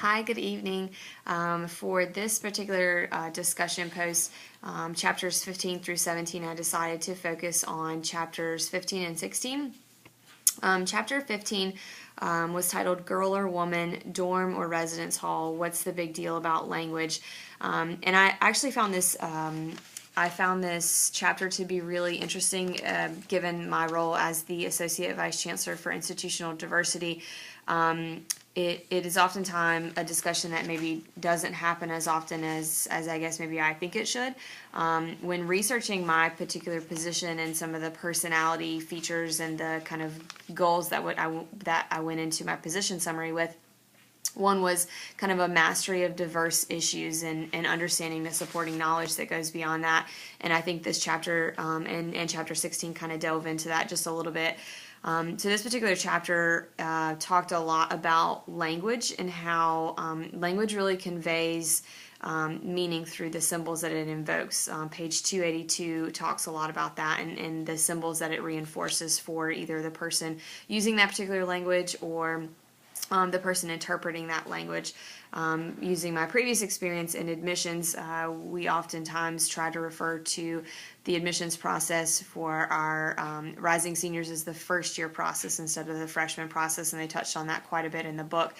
Hi, good evening. For this particular discussion post, chapters 15 through 17, I decided to focus on chapters 15 and 16. Chapter 15 was titled Girl or Woman, Dorm or Residence Hall, What's the Big Deal About Language? And I actually found this chapter to be really interesting, given my role as the Associate Vice Chancellor for Institutional Diversity. It is oftentimes a discussion that maybe doesn't happen as often as I guess maybe I think it should. When researching my particular position and some of the personality features and the kind of goals that I went into my position summary with, one was kind of a mastery of diverse issues and understanding the supporting knowledge that goes beyond that. And I think this chapter and chapter 16 kind of delve into that just a little bit. So this particular chapter talked a lot about language and how language really conveys meaning through the symbols that it invokes. Page 282 talks a lot about that and the symbols that it reinforces for either the person using that particular language or the person interpreting that language. Using my previous experience in admissions, we oftentimes try to refer to the admissions process for our rising seniors as the first year process instead of the freshman process, and they touched on that quite a bit in the book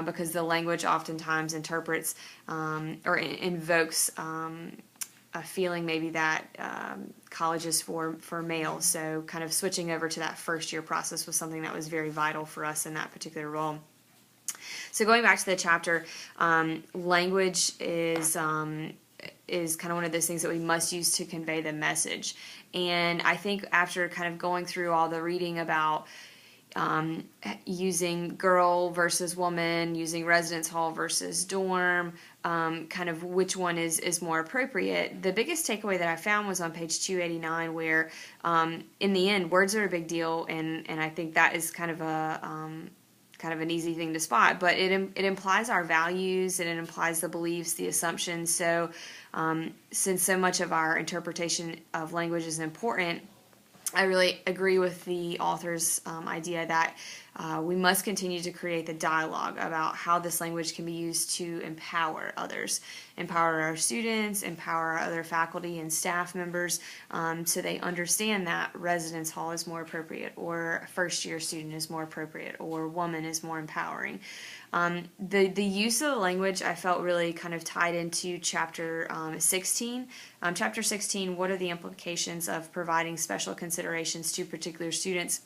because the language oftentimes interprets or invokes a feeling maybe that college is for males. So kind of switching over to that first year process was something that was very vital for us in that particular role. So going back to the chapter, language is kind of one of those things that we must use to convey the message. And I think after kind of going through all the reading about using girl versus woman, using residence hall versus dorm, kind of which one is more appropriate, the biggest takeaway that I found was on page 289 where in the end, words are a big deal, and I think that is kind of an easy thing to spot, but it implies our values and it implies the beliefs, the assumptions. So since so much of our interpretation of language is important, I really agree with the author's idea that we must continue to create the dialogue about how this language can be used to empower others, empower our students, empower our other faculty and staff members, so they understand that residence hall is more appropriate, or first year student is more appropriate, or woman is more empowering. The use of the language I felt really kind of tied into chapter 16. Chapter 16, what are the implications of providing special considerations to particular students?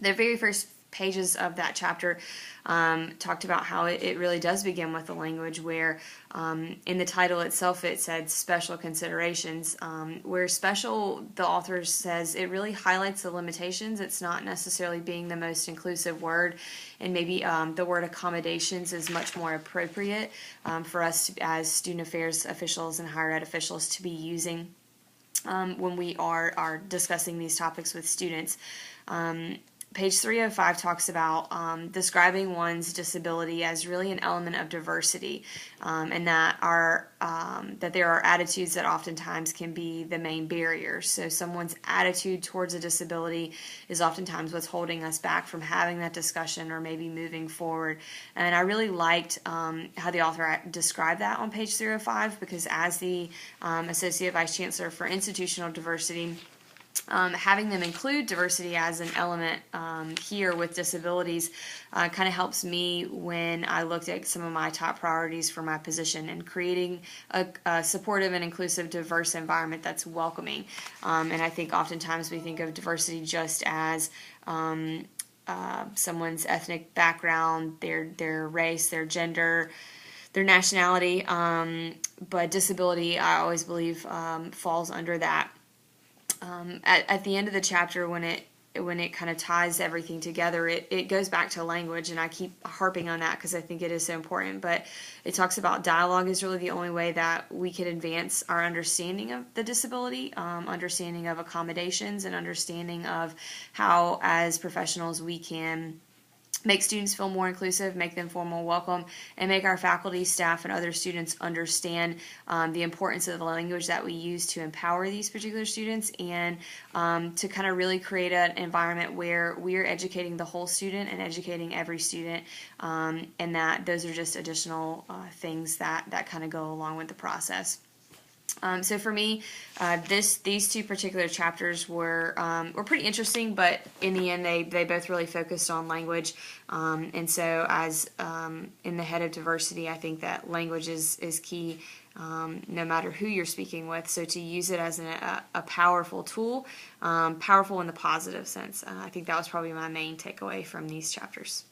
The very first pages of that chapter talked about how it really does begin with the language where in the title itself it said special considerations, where special, the author says, it really highlights the limitations. It's not necessarily being the most inclusive word, and maybe the word accommodations is much more appropriate for us as student affairs officials and higher ed officials to be using when we are discussing these topics with students. Page 305 talks about describing one's disability as really an element of diversity, and that there are attitudes that oftentimes can be the main barrier. So someone's attitude towards a disability is oftentimes what's holding us back from having that discussion or maybe moving forward. And I really liked how the author described that on page 305, because as the Associate Vice Chancellor for Institutional Diversity, having them include diversity as an element here with disabilities kind of helps me when I looked at some of my top priorities for my position and creating a supportive and inclusive, diverse environment that's welcoming. And I think oftentimes we think of diversity just as someone's ethnic background, their race, their gender, their nationality, but disability, I always believe, falls under that. At the end of the chapter, when it kind of ties everything together, it goes back to language, and I keep harping on that because I think it is so important. But it talks about dialogue is really the only way that we can advance our understanding of the disability, understanding of accommodations, and understanding of how, as professionals, we can make students feel more inclusive, make them feel more welcome, and make our faculty, staff, and other students understand the importance of the language that we use to empower these particular students, and to kind of really create an environment where we are educating the whole student and educating every student, and that those are just additional things that kind of go along with the process. So for me, these two particular chapters were pretty interesting, but in the end, they both really focused on language. And so, as in the head of diversity, I think that language is key, no matter who you're speaking with. So to use it as a powerful tool, powerful in the positive sense. I think that was probably my main takeaway from these chapters.